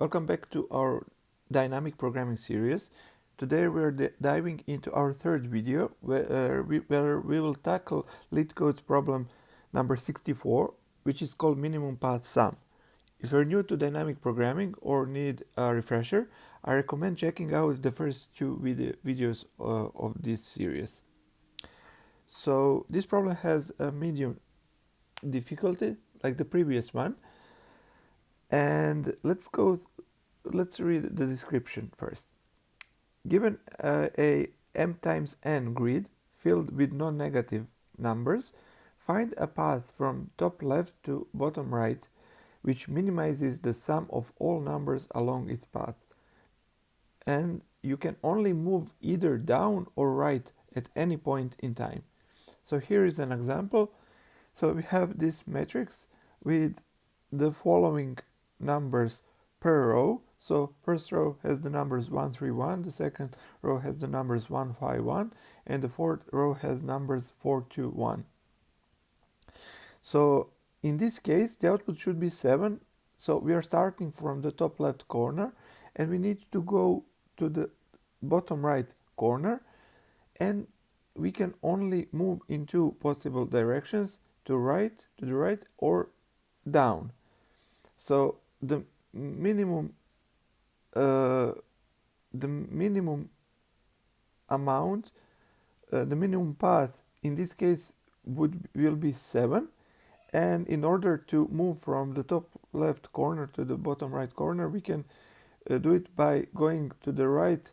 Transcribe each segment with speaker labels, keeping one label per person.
Speaker 1: Welcome back to our dynamic programming series. Today we're diving into our third video where we will tackle LeetCode's problem number 64, which is called minimum path sum. If you're new to dynamic programming or need a refresher, I recommend checking out the first two videos of this series. So this problem has a medium difficulty like the previous one, and let's read the description first. Given a m times n grid filled with non-negative numbers, find a path from top left to bottom right which minimizes the sum of all numbers along its path, and you can only move either down or right at any point in time. So here is an example. So we have this matrix with the following numbers per row. So first row has the numbers 1, 3, 1, the second row has the numbers 1, 5, 1, and the fourth row has numbers 4, 2, 1. So in this case the output should be 7. So we are starting from the top left corner and we need to go to the bottom right corner, and we can only move in two possible directions, to the right or down. So the minimum amount, the minimum path in this case will be 7, and in order to move from the top left corner to the bottom right corner, we can do it by going to the right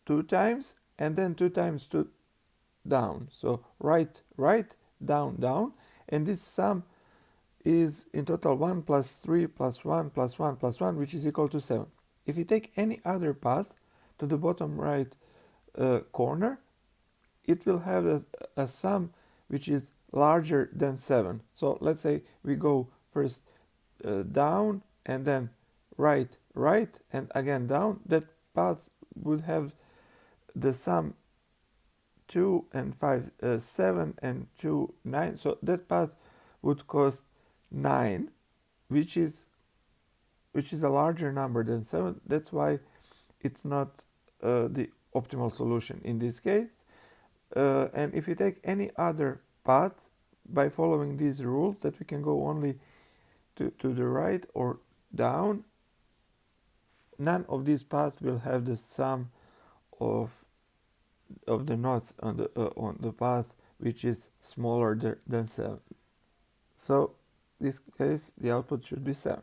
Speaker 1: 2 times and then 2 times to down. So right, down, down, and this sum is in total 1 plus 3 plus 1 plus 1 plus 1, which is equal to 7. If we take any other path to the bottom right corner, it will have a sum which is larger than 7. So let's say we go first down and then right, and again down. That path would have the sum 2 and 5, 7 and 2, 9. So that path would cost 9, which is a larger number than 7. That's why it's not the optimal solution in this case. And if you take any other path by following these rules, that we can go only to the right or down, none of these paths will have the sum of the nodes on the path which is smaller than 7. So in this case the output should be 7.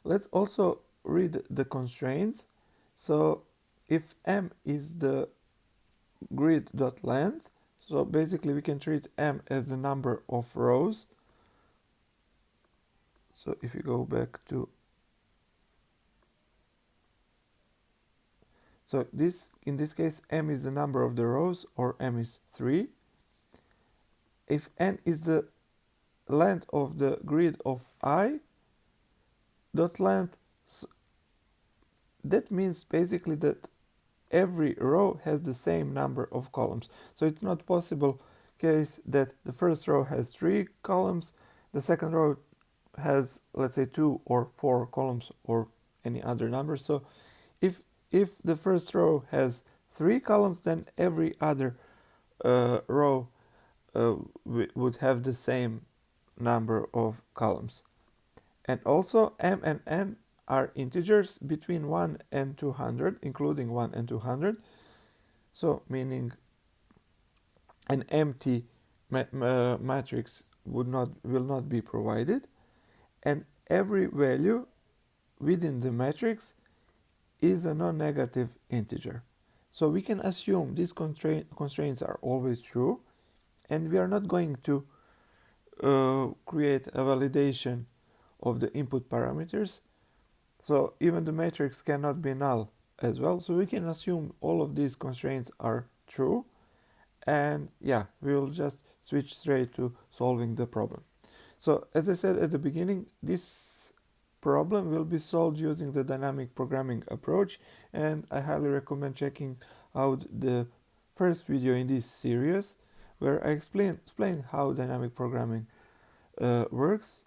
Speaker 1: Let's also read the constraints. So if m is the grid dot length, so basically we can treat m as the number of rows. So if you go back to, so in this case m is the number of the rows, or m is 3. If n is the length of the grid of I dot length, that means basically that every row has the same number of columns. So it's not possible case that the first row has 3 columns, the second row has, let's say, 2 or 4 columns or any other number. So if the first row has 3 columns, then every other row would have the same number of columns. And also m and n are integers between 1 and 200, including 1 and 200. So meaning an empty matrix will not be provided, and every value within the matrix is a non-negative integer. So we can assume these constraints are always true, and we are not going to create a validation of the input parameters. So even the matrix cannot be null as well. So we can assume all of these constraints are true, and yeah, we will just switch straight to solving the problem. So as I said at the beginning, this problem will be solved using the dynamic programming approach, and I highly recommend checking out the first video in this series where I explain how dynamic programming works.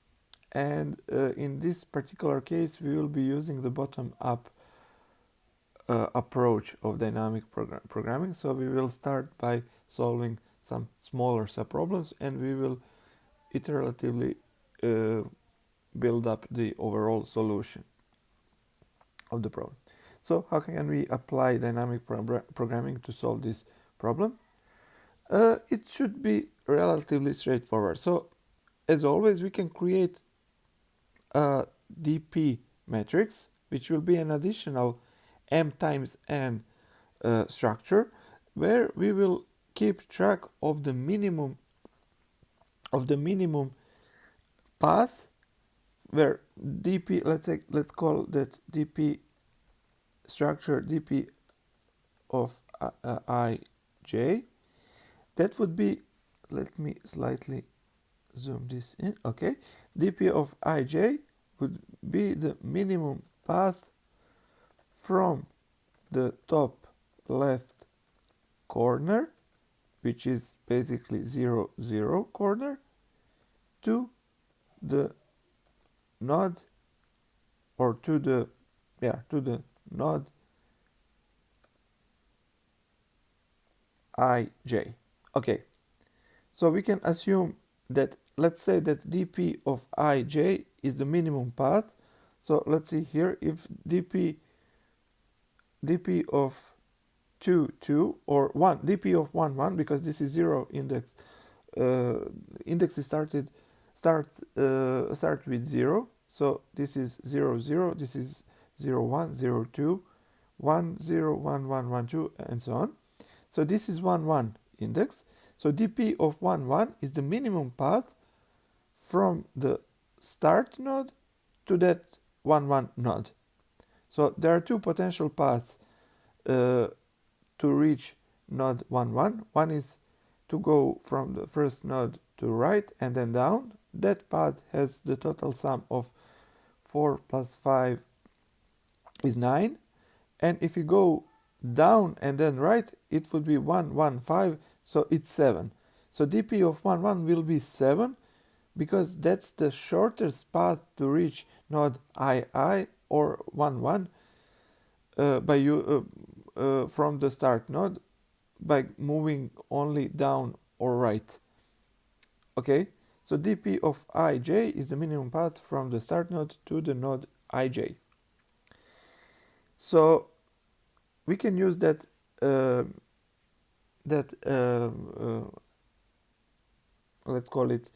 Speaker 1: and in this particular case we will be using the bottom-up approach of dynamic programming. So we will start by solving some smaller subproblems, and we will iteratively build up the overall solution of the problem. So how can we apply dynamic programming to solve this problem? It should be relatively straightforward. So as always, we can create a DP matrix, which will be an additional m times n structure, where we will keep track of the minimum path, where DP, let's call that DP structure DP of ij. That would be, let me slightly zoom this in. Okay, DP of ij would be the minimum path from the top left corner, which is basically 0, 0 corner, to the node, or to the node ij. Okay, so we can assume that, let's say that dp of ij is the minimum path. So let's see here, if dp of 2, 2, or 1, dp of 1, 1, because this is 0 index, index is start with 0, so this is 0, 0, this is 0, 1, 0, 2, 1, 0, 1, 1, 1, 2, and so on. So this is 1, 1 index. So dp of 1, 1 is the minimum path from the start node to that 1, 1 node. So there are two potential paths to reach node 1, 1. One is to go from the first node to right and then down. That path has the total sum of 4 plus 5 is 9. And if you go down and then right, it would be 1, 1, 5, so it's 7. So dp of 1, 1 will be 7, because that's the shortest path to reach node ii or 1, 1 from the start node by moving only down or right. Okay, so dp of ij is the minimum path from the start node to the node ij. So we can use that let's call it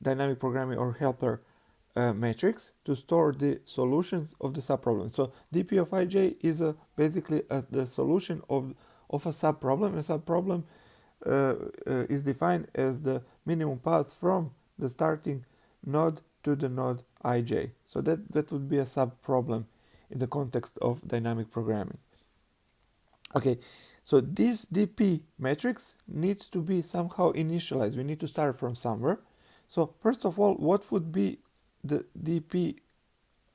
Speaker 1: dynamic programming or helper matrix to store the solutions of the subproblem. So dp of ij is basically the solution of a subproblem. A subproblem is defined as the minimum path from the starting node to the node ij. So that would be a subproblem in the context of dynamic programming. Okay, so this dp matrix needs to be somehow initialized. We need to start from somewhere. So first of all, what would be the dp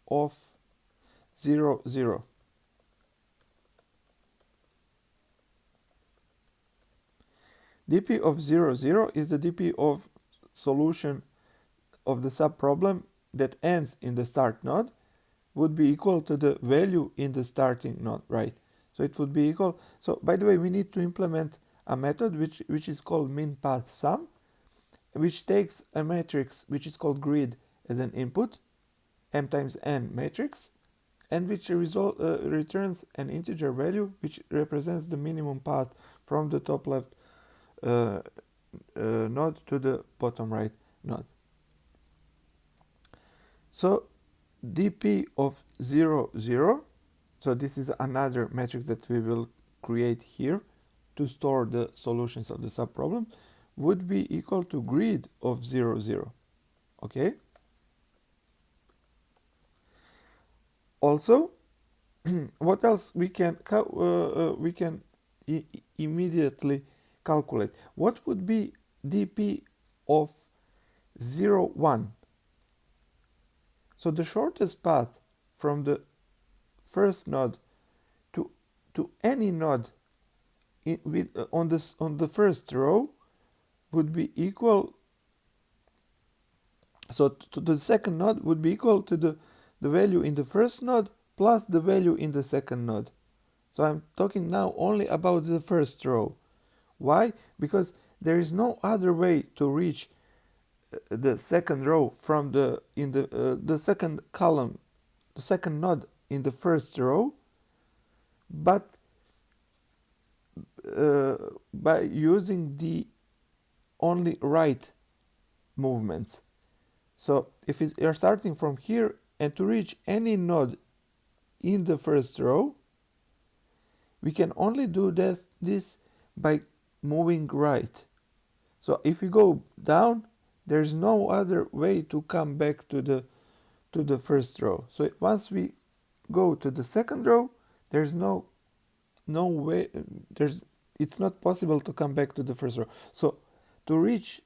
Speaker 1: of 0, 0? dp of 0, 0 is the dp of solution of the subproblem that ends in the start node, would be equal to the value in the starting node, right? So it would be equal. So by the way, we need to implement a method which is called min_path_sum, which takes a matrix which is called grid as an input, m times n matrix, and which returns an integer value which represents the minimum path from the top left node to the bottom right node. So dp of 0, 0, so this is another matrix that we will create here to store the solutions of the subproblem, would be equal to grid of 0, 0. Okay. Also, what else we can immediately calculate? What would be dp of 0, 1? So the shortest path from the first node to any node on the first row would be equal So to the second node would be equal to the value in the first node plus the value in the second node. So I'm talking now only about the first row. Why? Because there is no other way to reach the second row from the second column, the second node in the first row, but by using the only right movements. So if you're starting from here and to reach any node in the first row, we can only do this by moving right. So if we go down, there's no other way to come back to the first row. So once we go to the second row, there's no way, it's not possible to come back to the first row. So to reach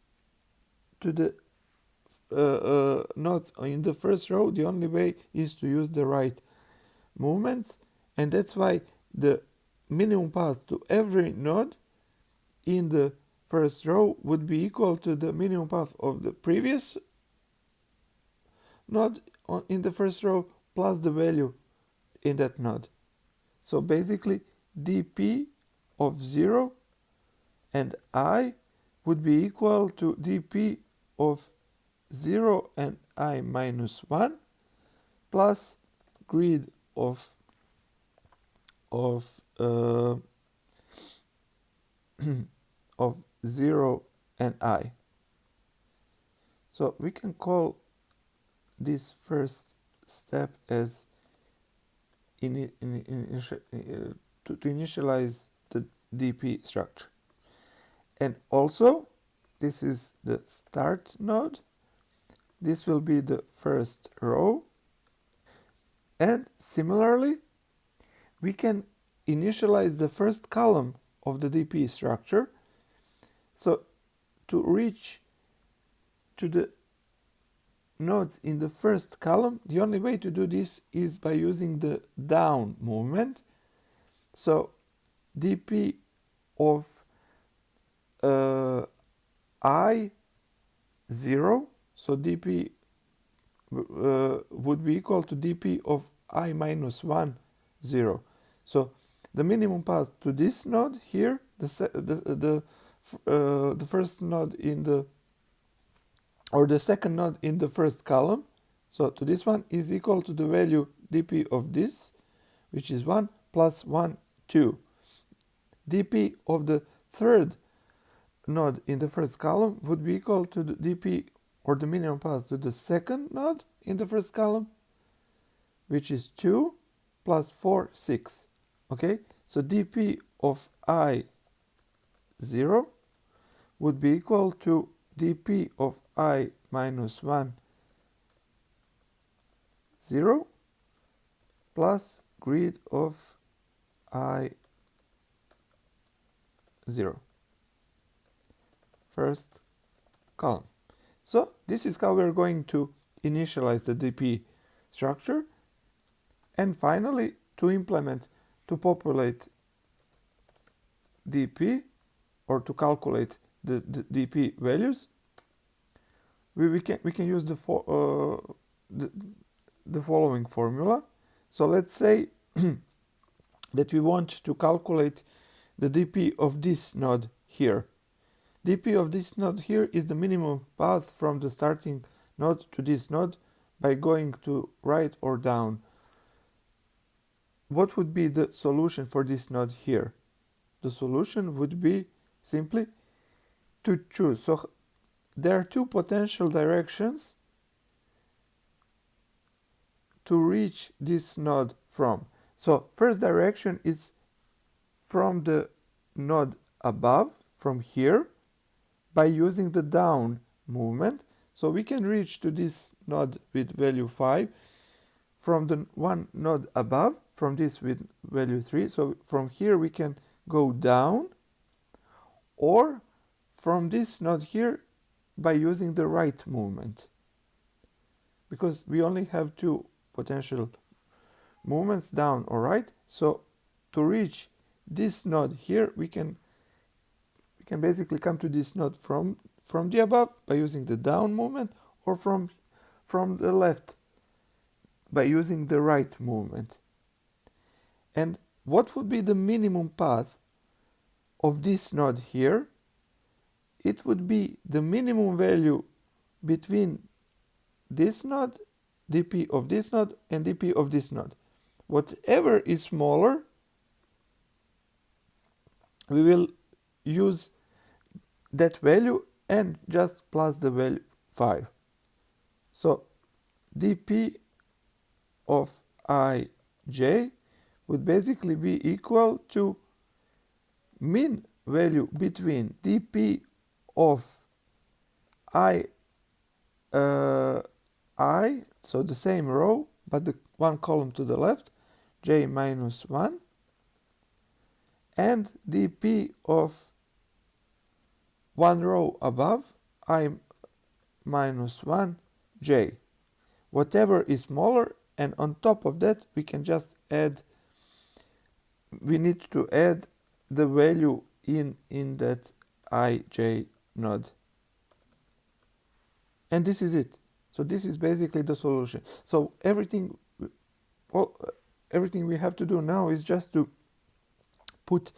Speaker 1: to the nodes in the first row, the only way is to use the right movements, and that's why the minimum path to every node in the first row would be equal to the minimum path of the previous node in the first row plus the value in that node. So basically dp of 0 and I would be equal to dp of 0 and I minus 1 plus grid of of 0 and I. So we can call this first step as to initialize the DP structure. And also, this is the start node. This will be the first row. And similarly, we can initialize the first column of the DP structure. So to reach to the nodes in the first column, the only way to do this is by using the down movement. So dp of I 0, so dp would be equal to dp of I minus 1, 0. So the minimum path to this node here, the first node in the, or the second node in the first column, so to this one is equal to the value dp of this, which is 1 plus 1, 2. dp of the third node in the first column would be equal to the dp, or the minimum path to the second node in the first column, which is 2 plus 4, 6. Okay, so dp of I 0 would be equal to dp of I minus 1, 0 plus grid of I 0, first column. So this is how we're going to initialize the DP structure. And finally, to populate DP, or to calculate the DP values, we can use the following formula. So let's say that we want to calculate the DP of this node here. DP of this node here is the minimum path from the starting node to this node by going to right or down. What would be the solution for this node here? The solution would be simply to choose. So there are two potential directions to reach this node from. So first direction is from the node above, from here, by using the down movement. So we can reach to this node with value 5 from the one node above, from this with value 3. So from here we can go down, or from this node here by using the right movement, because we only have two potential movements, down or right. So to reach this node here, we can basically come to this node from the above by using the down movement, or from the left by using the right movement. And what would be the minimum path of this node here? It would be the minimum value between this node, dp of this node, and dp of this node. Whatever is smaller, we will use that value and just plus the value 5. So dp of ij would basically be equal to min value between dp of I, so the same row, but the one column to the left, j minus 1, and dp of one row above, I minus 1, j. Whatever is smaller, and on top of that, we can just add, we need to add the value in that ij node. And this is it. So this is basically the solution. So everything we have to do now is just to put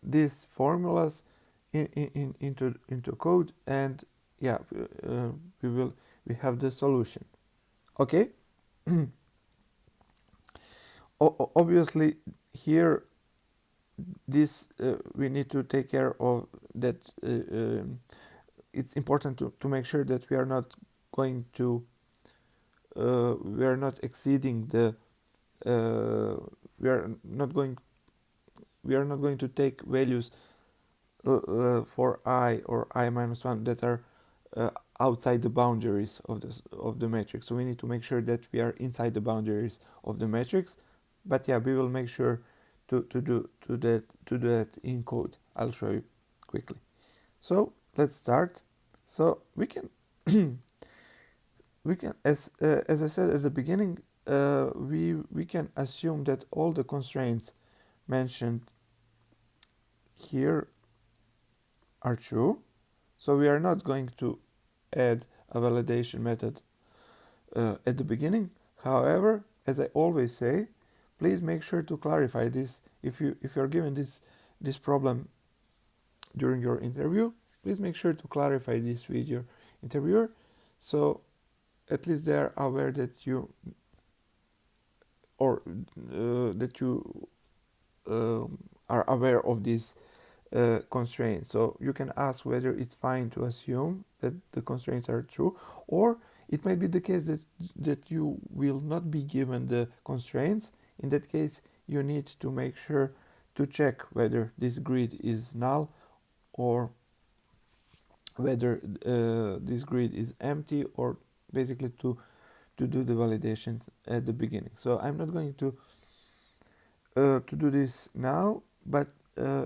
Speaker 1: these formulas into code, and yeah, we have the solution. Okay. Obviously here this we need to take care of that. It's important to make sure that we are not going to we are not exceeding the we are not going to take values for I or I minus 1 that are outside the boundaries of the matrix. So we need to make sure that we are inside the boundaries of the matrix. But yeah, we will make sure to do that in code. I'll show you quickly. So let's start. So we can as I said at the beginning, we can assume that all the constraints mentioned here are true. So we are not going to add a validation method at the beginning. However, as I always say, please make sure to clarify this. If you're given this problem during your interview, please make sure to clarify this with your interviewer, so at least they are aware that you are aware of this constraint. So you can ask whether it's fine to assume that the constraints are true, or it might be the case that you will not be given the constraints. In that case, you need to make sure to check whether this grid is null, or whether this grid is empty, or basically to do the validations at the beginning. So I'm not going to do this now, but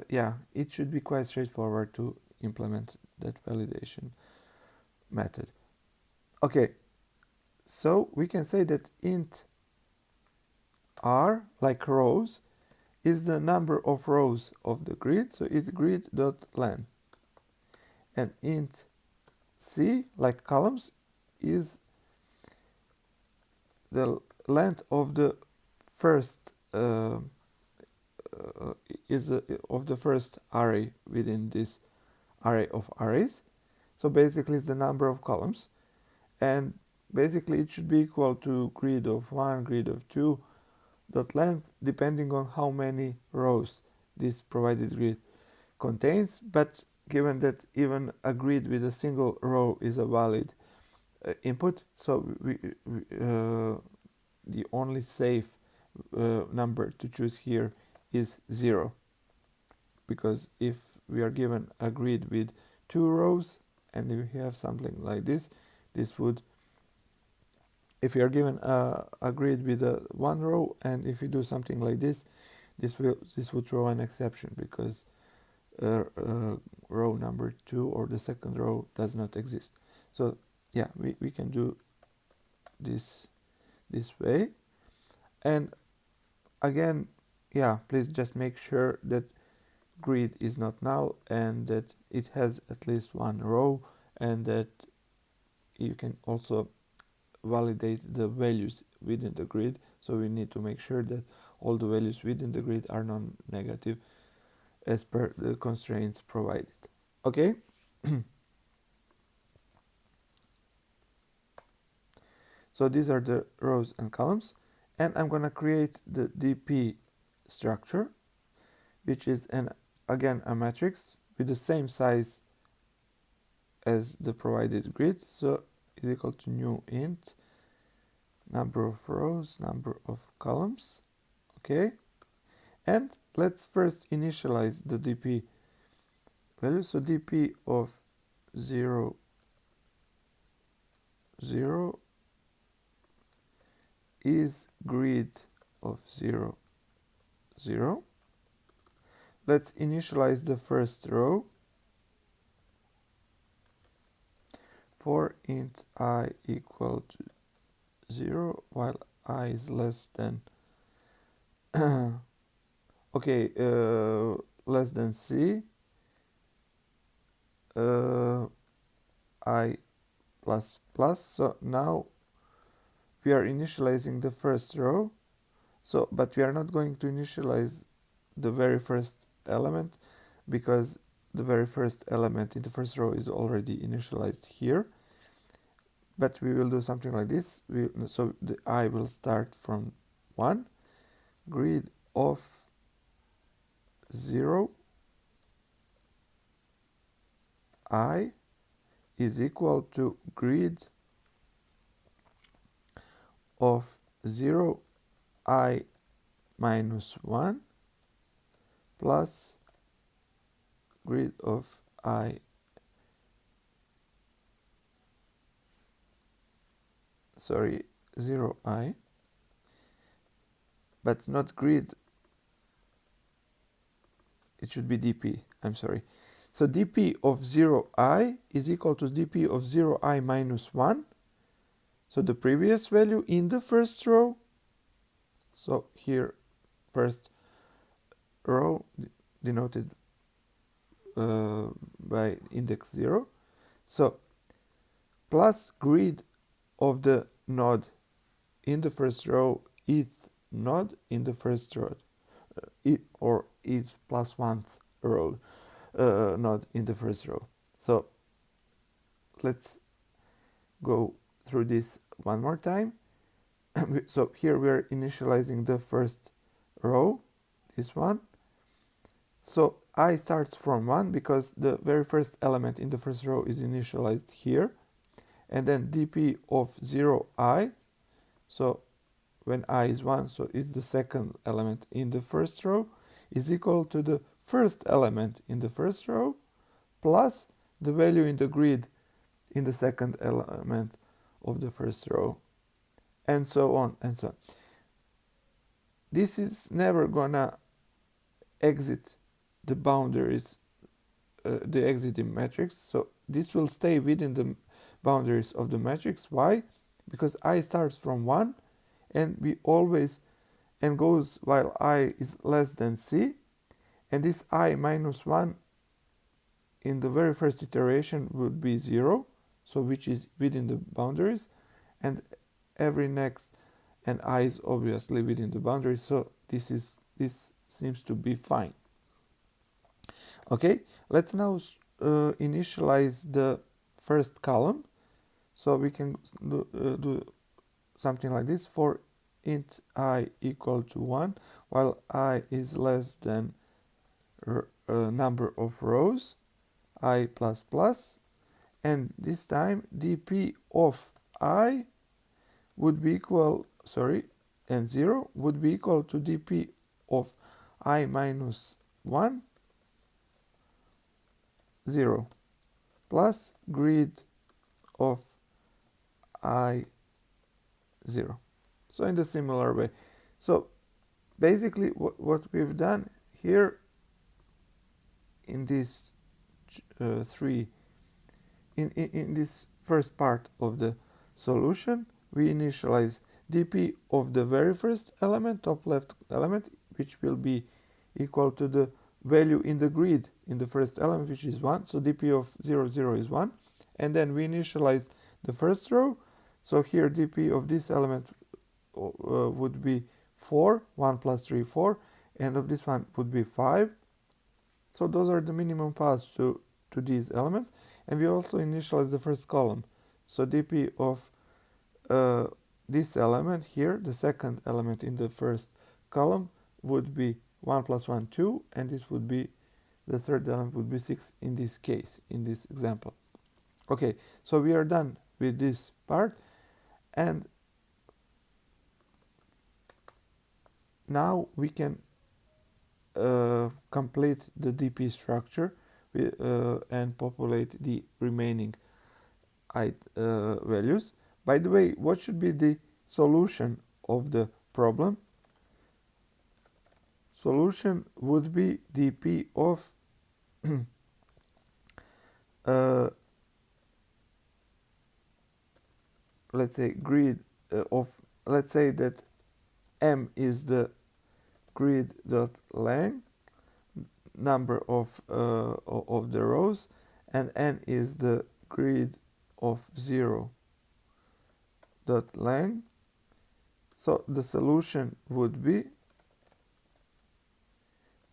Speaker 1: yeah, it should be quite straightforward to implement that validation method. Okay, so we can say that int r, like rows, is the number of rows of the grid, so it's grid.len. And int c, like columns, is the length of the first of the first array within this array of arrays. So basically it's the number of columns, and basically it should be equal to grid of 1, grid of 2 dot length, depending on how many rows this provided grid contains. But given that even a grid with a single row is a valid input, so the only safe number to choose here is 0, because if we are given a grid with 2 rows, and if we have something like this would, if we are given a grid with 1 row, and if we do something like this would throw an exception, because row number 2 or the second row does not exist. So yeah, we can do this way. And again, yeah, please just make sure that grid is not null, and that it has at least 1 row, and that you can also validate the values within the grid. So we need to make sure that all the values within the grid are non-negative as per the constraints provided. Okay. So these are the rows and columns, and I'm gonna create the DP structure, which is again a matrix with the same size as the provided grid. So is equal to new int number of rows, number of columns. Okay, and let's first initialize the DP value. So DP of 0, 0 is grid of 0, 0. Let's initialize the first row for int I equal to 0 while I is less than okay, less than C, I plus plus. So now we are initializing the first row, so but we are not going to initialize the very first element because the very first element in the first row is already initialized here. But we will do something like this. So the I will start from 1, grid of 0 I is equal to grid of 0 I minus 1 plus grid of I sorry 0 I, but not grid, it should be DP, I'm sorry. So DP of 0 I is equal to DP of 0 I minus 1, so the previous value in the first row. So here first row denoted by index 0, so plus grid of the node in the first row, ith node in the first row, or ith plus 1th row node in the first row. So let's go through this one more time. So here we are initializing the first row, this one. So I starts from 1 because the very first element in the first row is initialized here, and then DP of 0 I, so when I is 1, so it's the second element in the first row, is equal to the first element in the first row plus the value in the grid in the second element of the first row, and so on and so on. This is never gonna exit the boundaries, the exiting matrix, so this will stay within the boundaries of the matrix. Why? Because I starts from 1 and we always and goes while I is less than C, and this I minus 1 in the very first iteration would be 0, so which is within the boundaries, and every next and I is obviously within the boundaries, so this seems to be fine. Okay, let's now initialize the first column. So we can do something like this for int I equal to 1 while I is less than number of rows, I plus plus, and this time dp of I would be equal, and 0 would be equal to dp of I minus 1, 0 plus grid of I 0. So in the similar way. So basically what we've done here in this in this first part of the solution, we initialize dp of the very first element, top left element, which will be equal to the value in the grid in the first element, which is 1. So dp of 0, 0 is 1. And then we initialize the first row. So here dp of this element would be 4, 1 plus 3, 4, and of this one would be 5. So those are the minimum paths to these elements, and we also initialize the first column. So dp of this element here, the second element in the first column, would be 1 plus 1, 2, and this would be, the third element would be 6 in this case, in this example. Okay, so we are done with this part, and now we can complete the dp structure and populate the remaining values. By the way, what should be the solution of the problem? Solution would be dp of let's say grid of, let's say that m is the grid dot length, number of the rows, and n is the grid of 0 dot length. So the solution would be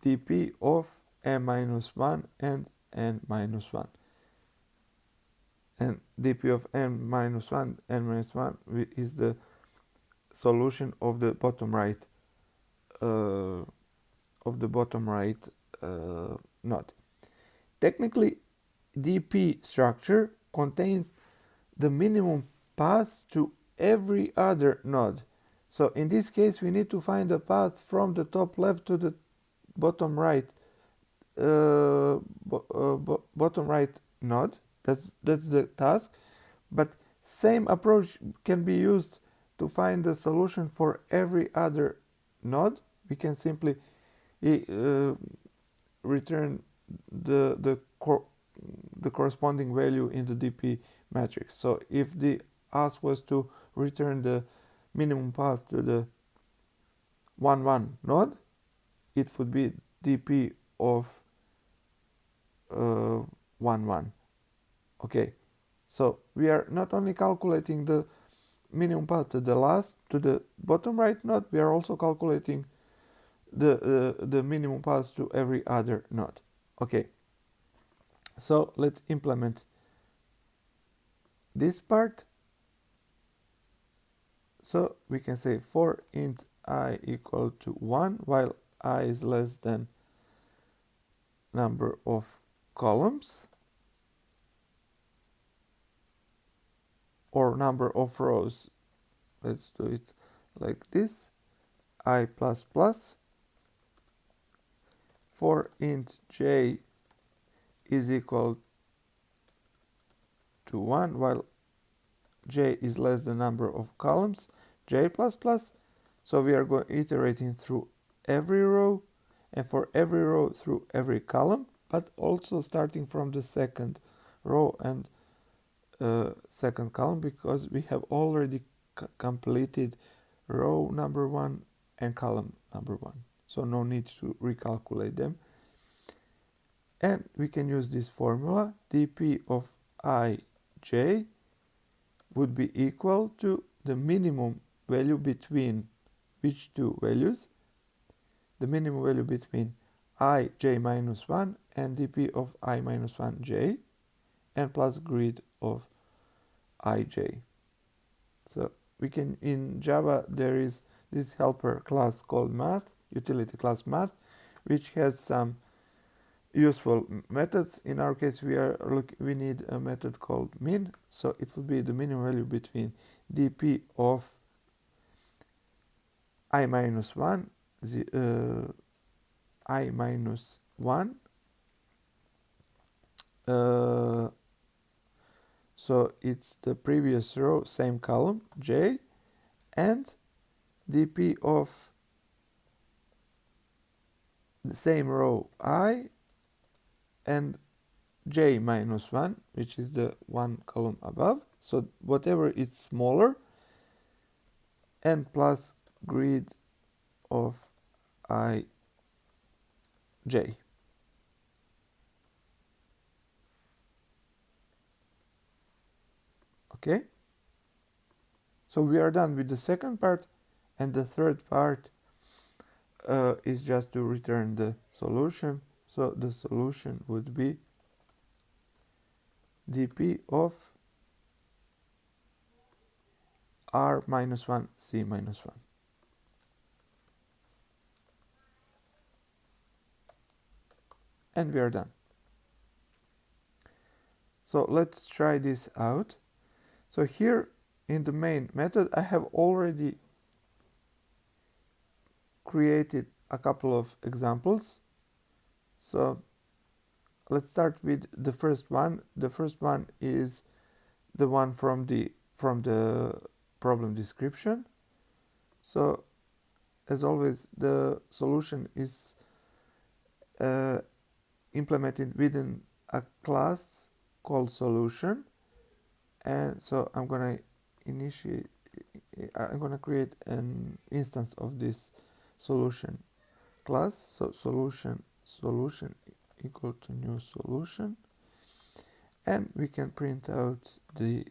Speaker 1: dp of m minus 1 and n minus 1. And dp of n minus 1, n minus 1 is the solution of the bottom right node. Technically, dp structure contains the minimum path to every other node. So in this case, we need to find a path from the top left to the bottom right bottom right node. That's the task. But same approach can be used to find the solution for every other node. We can simply return the corresponding value in the dp matrix. So if the ask was to return the minimum path to the 1 1 node, it would be dp of 1 1. Okay, so we are not only calculating the minimum path to the bottom right node, we are also calculating the minimum path to every other node. Okay, so let's implement this part. So we can say for int I equal to 1 while I is less than number of columns or number of rows. Let's do it like this. I plus plus for int j is equal to 1 while j is less than number of columns, j plus plus. So we are going iterating through every row, and for every row through every column, but also starting from the second row and second column, because we have already completed row number 1 and column number 1. So no need to recalculate them. And we can use this formula. dp of ij would be equal to the minimum value between which two values? The minimum value between ij minus 1 and dp of I minus 1j, and plus grid of ij. So we can, in Java, there is this helper class called math, utility class math, which has some useful methods. In our case, we need a method called min. So it would be the minimum value between dp of I minus 1, I minus 1. So it's the previous row, same column, j, and dp of the same row, I, and j minus 1, which is the one column above. So whatever is smaller, and plus grid of I, j. Okay, so we are done with the second part, and the third part is just to return the solution. So the solution would be dp of r minus 1 c minus 1. And we are done. So let's try this out. So here in the main method, I have already created a couple of examples. So let's start with the first one. The first one is the one from the problem description. So as always, the solution is implemented within a class called solution, and so I'm gonna create an instance of this solution class. So solution equal to new solution, and we can print out the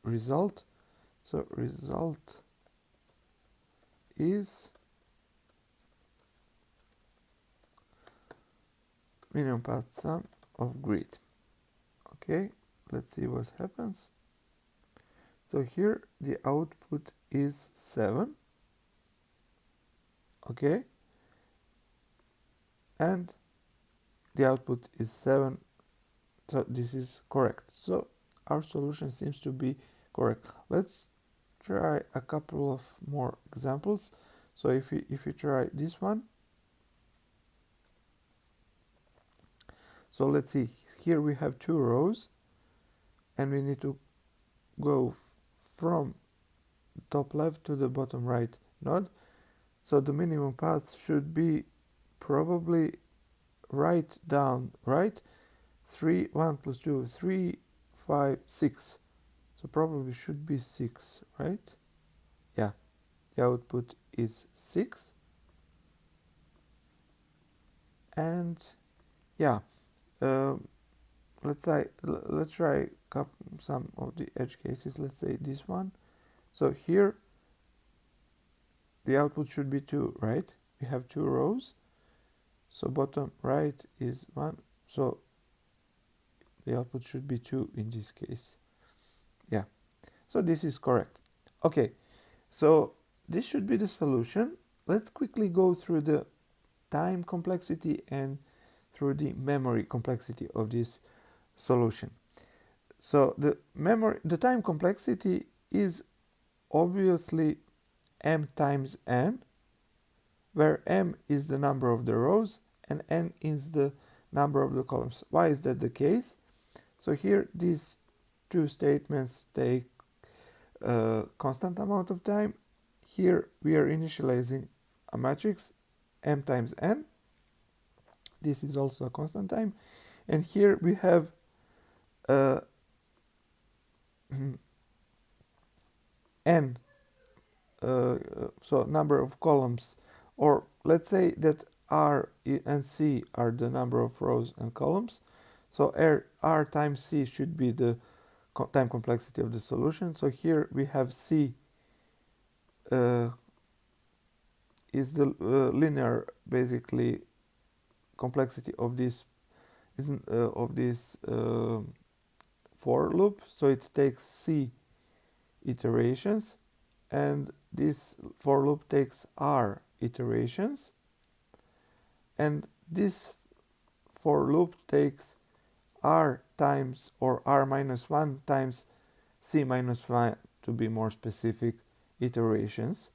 Speaker 1: result. So result is minimum path sum of grid. Okay, let's see what happens. So here the output is 7. Okay, and the output is 7, so this is correct. So our solution seems to be correct. Let's try a couple of more examples. So if you try this one, so let's see, here we have 2 rows, and we need to go from top left to the bottom right node. So the minimum path should be probably right down right, 3 1 plus 2 3 5 6. So probably should be 6, right? Yeah, the output is 6. And yeah, let's try some of the edge cases. Let's say this one. So here the output should be 2, right? We have 2 rows, so bottom right is 1, so the output should be 2 in this case. Yeah, so this is correct. Okay, so this should be the solution. Let's quickly go through the time complexity and through the memory complexity of this solution. So the time complexity is obviously m times n, where m is the number of the rows and n is the number of the columns. Why is that the case? So here these two statements take a constant amount of time. Here we are initializing a matrix m times n. This is also a constant time. And here we have n, so number of columns, or let's say that r and c are the number of rows and columns. So r times c should be the time complexity of the solution. So here we have c is the linear, basically, complexity of this for loop. So it takes c iterations, and this for loop takes r iterations, and this for loop takes r times, or r minus 1 times c minus 1, to be more specific, iterations.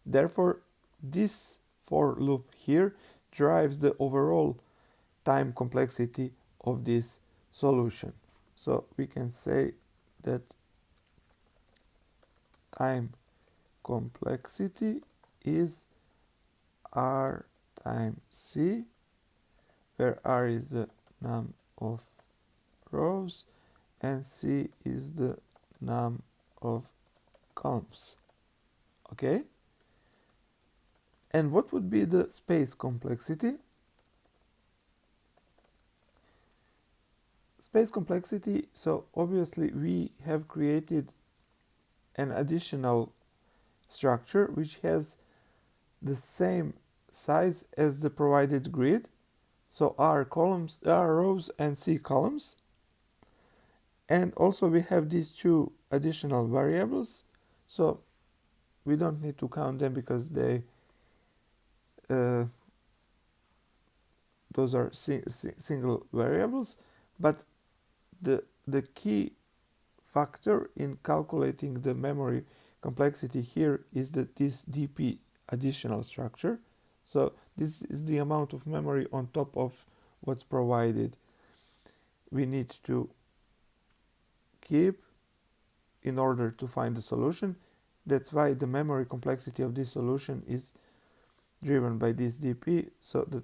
Speaker 1: Therefore this for loop here drives the overall time complexity of this solution. So we can say that time complexity is r times c, where r is the num of rows and c is the num of columns. Okay, and what would be the space complexity? Space complexity, so obviously we have created an additional structure which has the same size as the provided grid. So R columns, R rows and C columns. And also we have these two additional variables. So we don't need to count them because they those are single variables. But the key factor in calculating the memory complexity here is that this dp additional structure. So this is the amount of memory on top of what's provided we need to keep in order to find the solution. That's why the memory complexity of this solution is driven by this dp, so that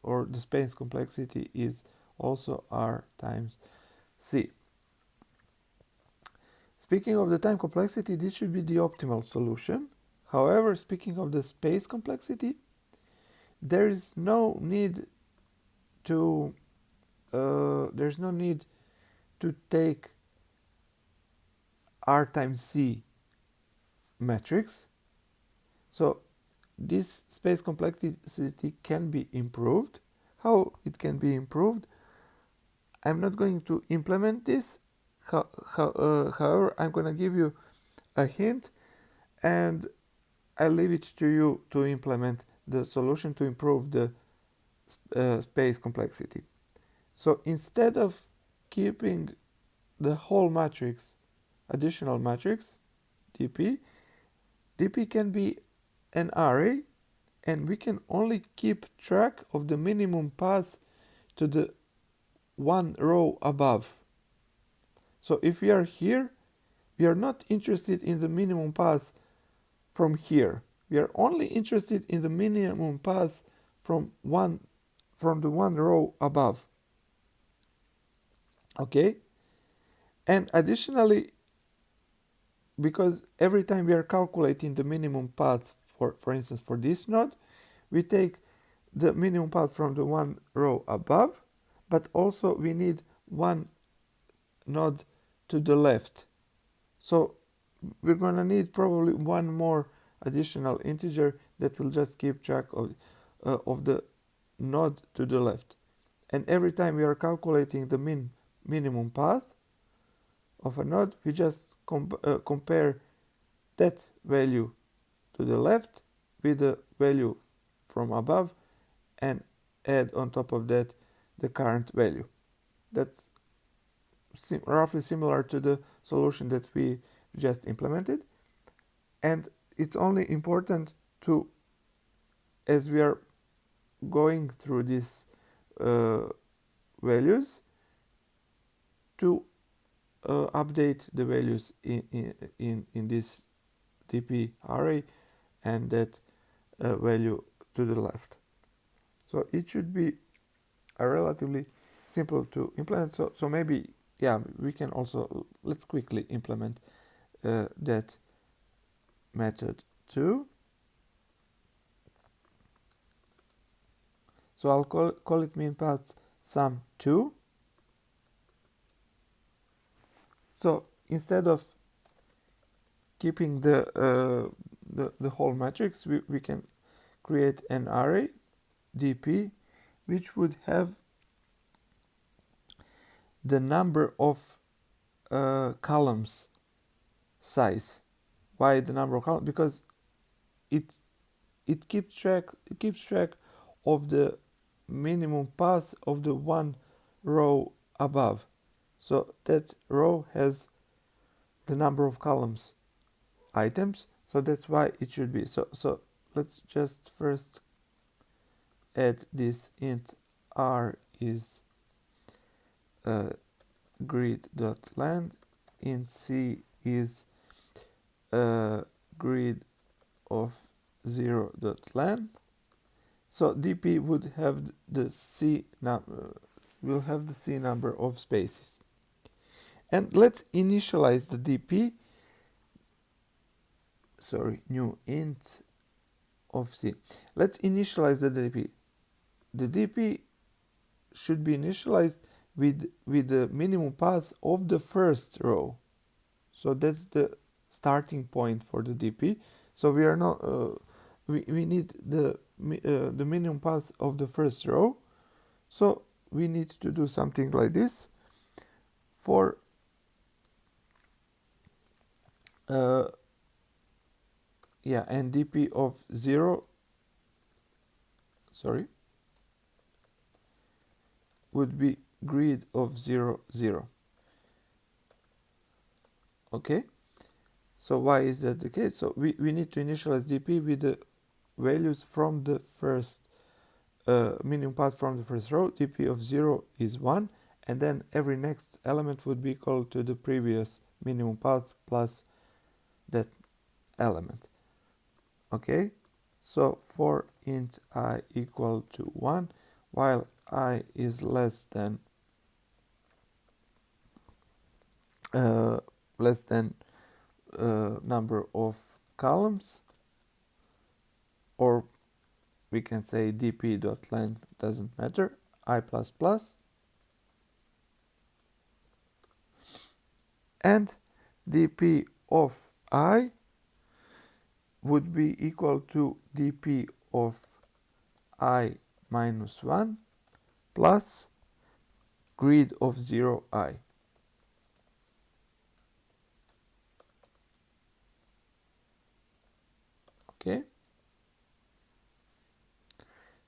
Speaker 1: or the space complexity is also r times c. Speaking of the time complexity, this should be the optimal solution. However, speaking of the space complexity, there is no need to take r times c matrix. So this space complexity can be improved. How it can be improved? I'm not going to implement this. However, I'm going to give you a hint, and I leave it to you to implement the solution to improve the space complexity. So instead of keeping the whole matrix, additional matrix, dp can be an array, and we can only keep track of the minimum path to the one row above. So if we are here, we are not interested in the minimum path from here. We are only interested in the minimum path from the one row above. Okay? And additionally, because every time we are calculating the minimum path, for instance, for this node, we take the minimum path from the one row above, but also we need one node to the left. So we're going to need probably one more additional integer that will just keep track of the node to the left. And every time we are calculating the minimum path of a node, we just compare that value to the left with the value from above and add on top of that the current value. That's roughly similar to the solution that we just implemented. And it's only important to, as we are going through these values, to update the values in this dp array and that value to the left. So it should be a relatively simple to implement. So maybe, yeah, we can also, let's quickly implement that method too. So I'll call it minpath sum2. So instead of keeping the whole matrix, we can create an array dp which would have the number of columns size. Why the number of columns? Because it keeps track of the minimum path of the one row above. So that row has the number of columns items, so that's why it should be. So let's just first add this int r is grid.length, int c is grid of 0.length. So dp would have the c number, will have the c number of spaces. And let's initialize the dp. Sorry, new int of c. Let's initialize the dp. The dp should be initialized with the minimum path of the first row. So that's the starting point for the DP. So we are not we need the minimum path of the first row. So we need to do something like this. For yeah, and DP of 0, sorry, would be grid of 0, 0. Okay, so why is that the case? So we need to initialize DP with the values from the first minimum path from the first row. DP of 0 is 1, and then every next element would be equal to the previous minimum path plus that element. Okay, so for int I equal to 1, while I is less than number of columns, or we can say dp.length, doesn't matter, I++, and dp of I would be equal to dp of I minus 1 plus grid of 0i. Okay,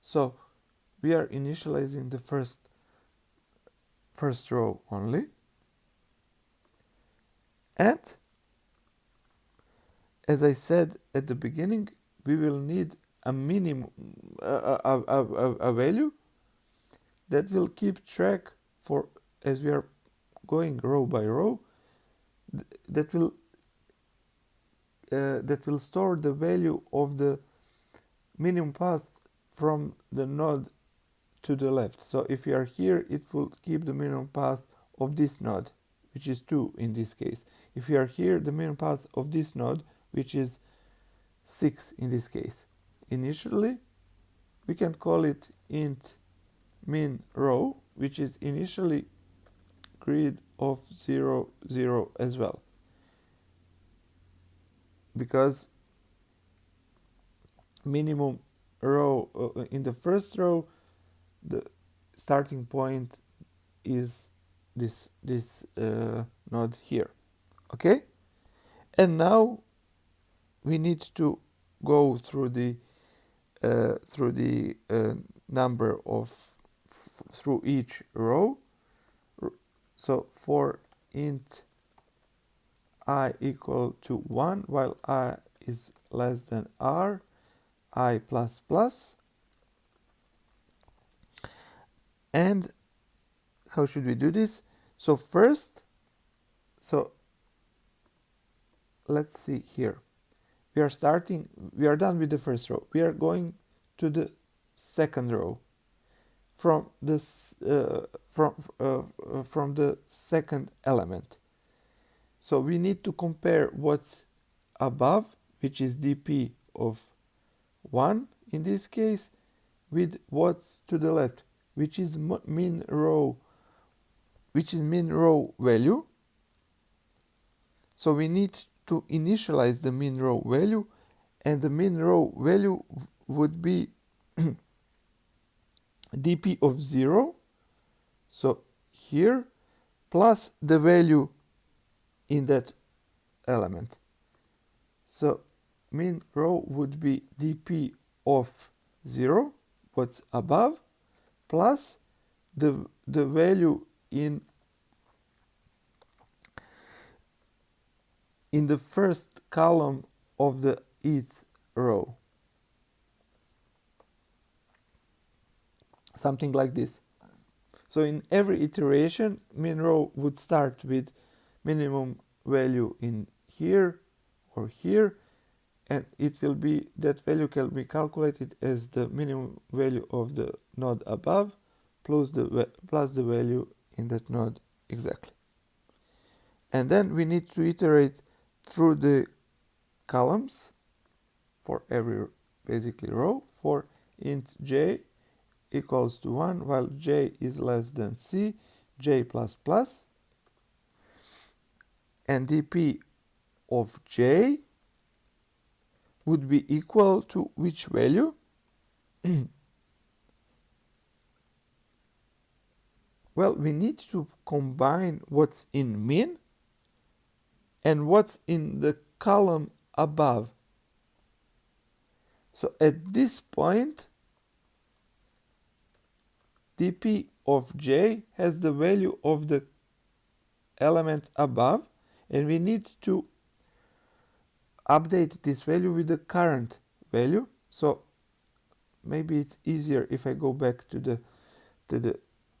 Speaker 1: so we are initializing the first row only, and as I said at the beginning, we will need a minimum a value that will keep track for, as we are going row by row, that will store the value of the minimum path from the node to the left. So if you are here, it will keep the minimum path of this node, which is 2 in this case. If you are here, the minimum path of this node, which is 6 in this case. Initially, we can call it int min row, which is initially grid of 0, 0 as well, because minimum row in the first row, the starting point is this node here. Okay, and now we need to go through the number of through each row. So for int I equal to 1, while I is less than r, I++, and how should we do this? So first, so let's see here. We are done with the first row. We are going to the second row from this from the second element. So we need to compare what's above, which is dp of 1 in this case, with what's to the left, which is min row value. So we need to initialize the min row value, and the min row value would be dp of 0, so here, plus the value in that element. So min row would be dp of 0, what's above, plus the value in the first column of the ith row. Something like this. So in every iteration, min row would start with minimum value in here or here, and it will be, that value can be calculated as the minimum value of the node above plus the value in that node exactly. And then we need to iterate through the columns for every basically row for int j equals to 1, while j is less than c, j++, and dp of j would be equal to which value? Well, we need to combine what's in min and what's in the column above. So at this point, dp of j has the value of the element above, and we need to update this value with the current value. So maybe it's easier if I go back to the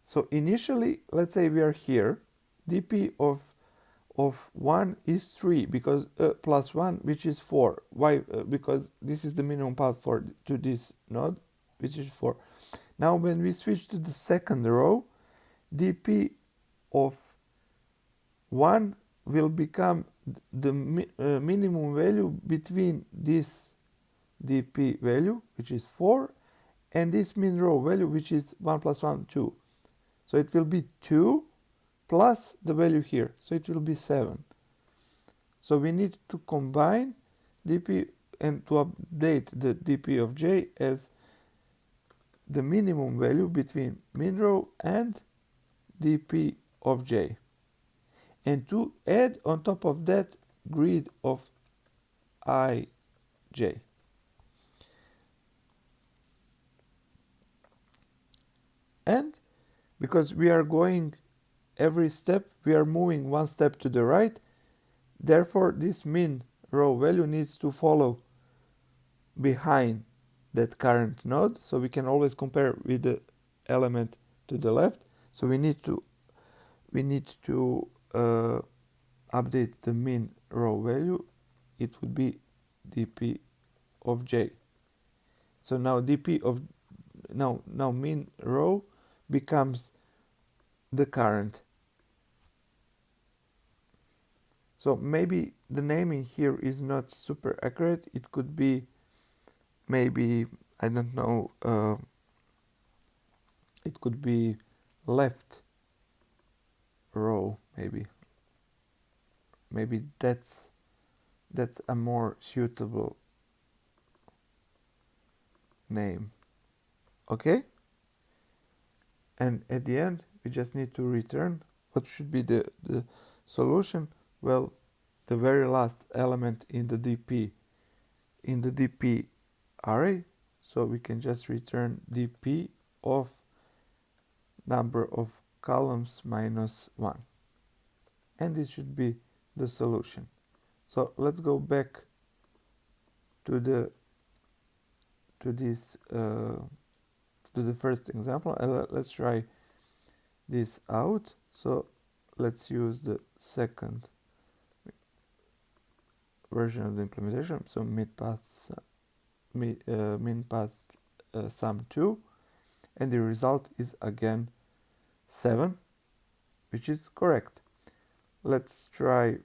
Speaker 1: so initially, let's say we are here, dp of 1 is 3 because plus 1, which is 4. Why? Because this is the minimum path to this node, which is 4. Now when we switch to the second row, dp of 1 will become the minimum value between this dp value, which is 4, and this min row value, which is 1 plus 1, 2. So it will be 2 plus the value here, so it will be 7. So we need to combine dp and to update the dp of j as the minimum value between min row and dp of j, and to add on top of that grid of ij. And because we are going every step, we are moving one step to the right, therefore this min row value needs to follow behind that current node, so we can always compare with the element to the left. So we need to update the min row value. It would be dp of j. So now dp of now min row becomes the current. So maybe the naming here is not super accurate. It could be maybe, I don't know, it could be left row, maybe that's a more suitable name. Okay, and at the end we just need to return what should be the solution. Well, the very last element in the dp array, so we can just return dp of number of columns minus 1, and this should be the solution. So let's go back to the first example, and let's try this out. So let's use the second version of the implementation, so min path sum 2, and the result is again 7, which is correct. Let's try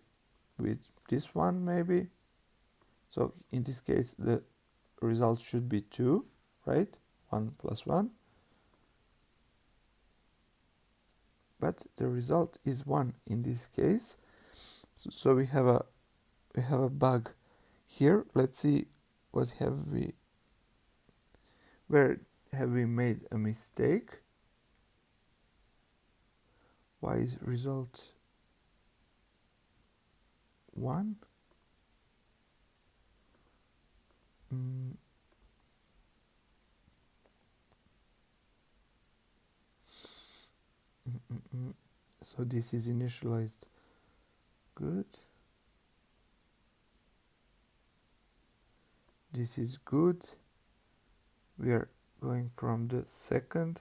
Speaker 1: with this one maybe. So in this case the result should be 2, right? 1 plus 1, but the result is 1 in this case. So we have a bug here. Let's see where have we made a mistake. Why is result 1? So this is initialized. Good. This is good. We are going from the second.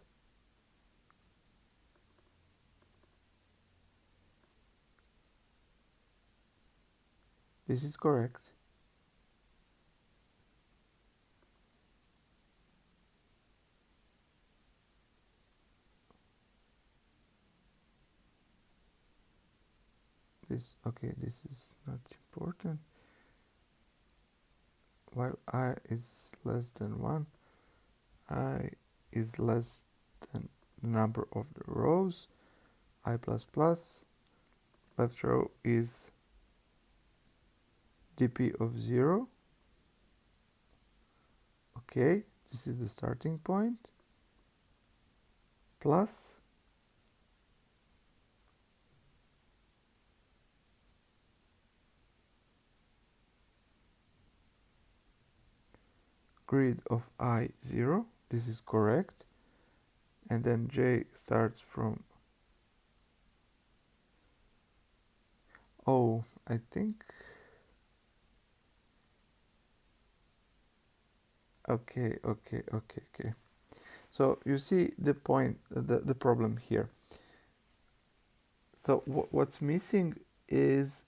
Speaker 1: This is correct. This is not important. While I is less than 1, I is less than the number of the rows, I plus plus, left row is dp of 0. Okay, this is the starting point, plus grid of I0. This is correct. And then j starts from, oh, I think, okay. So you see the point, the problem here. So what's missing is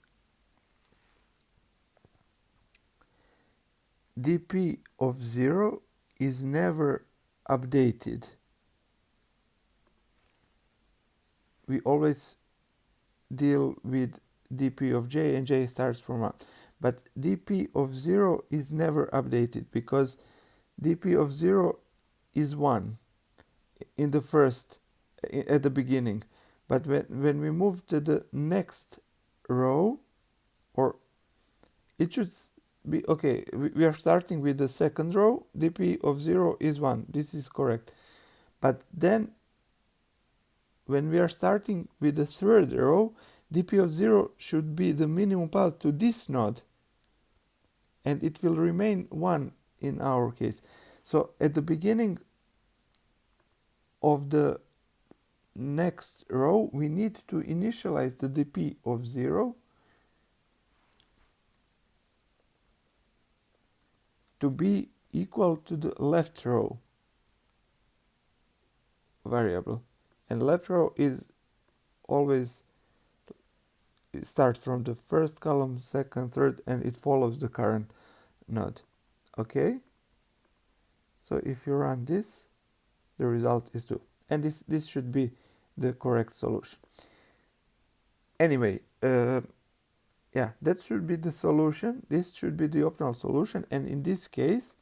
Speaker 1: dp of 0 is never updated. We always deal with dp of j, and j starts from 1. But dp of 0 is never updated because dp of 0 is 1 in the first, at the beginning. But when we move to the next row, or it should be, okay, we are starting with the second row, dp of 0 is 1. This is correct. But then when we are starting with the third row, dp of 0 should be the minimum path to this node, and it will remain 1 in our case. So at the beginning of the next row, we need to initialize the dp of 0 to be equal to the left row variable. And left row is always, it starts from the first column, second, third, and it follows the current node. Okay? So if you run this, the result is 2. And this should be the correct solution. Anyway, yeah, that should be the solution. This should be the optimal solution. And in this case,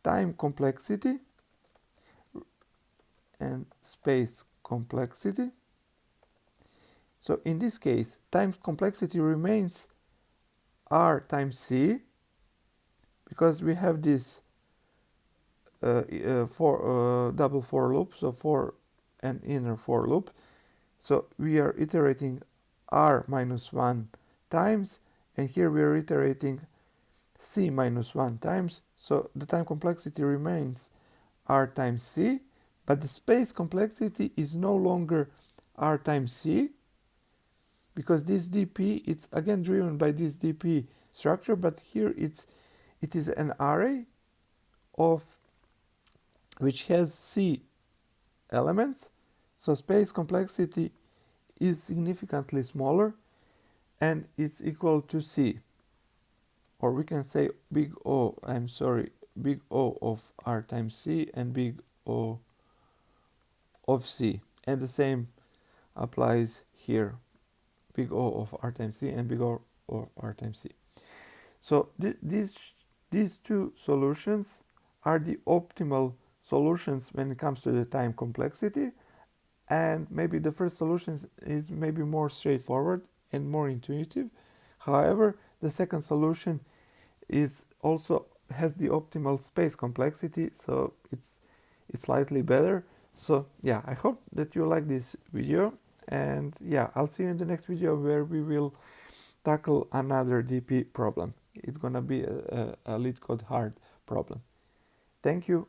Speaker 1: time complexity and space complexity. So in this case, time complexity remains r times c, because we have this double for loop, so for an inner for loop. So we are iterating r minus 1 times, and here we are iterating c minus 1 times. So the time complexity remains r times c, but the space complexity is no longer r times c, because this dp, it's again driven by this dp structure, but here it is an array of which has c elements. So space complexity is significantly smaller, and it's equal to c, or we can say big O, big O of r times c and big O of c, and the same applies here, big O of r times c and big O of r times c. So these two solutions are the optimal solutions when it comes to the time complexity, and maybe the first solution is maybe more straightforward and more intuitive. However, the second solution is also has the optimal space complexity, so it's slightly better. So yeah, I hope that you like this video, and yeah, I'll see you in the next video where we will tackle another DP problem. It's gonna be a LeetCode hard problem. Thank you.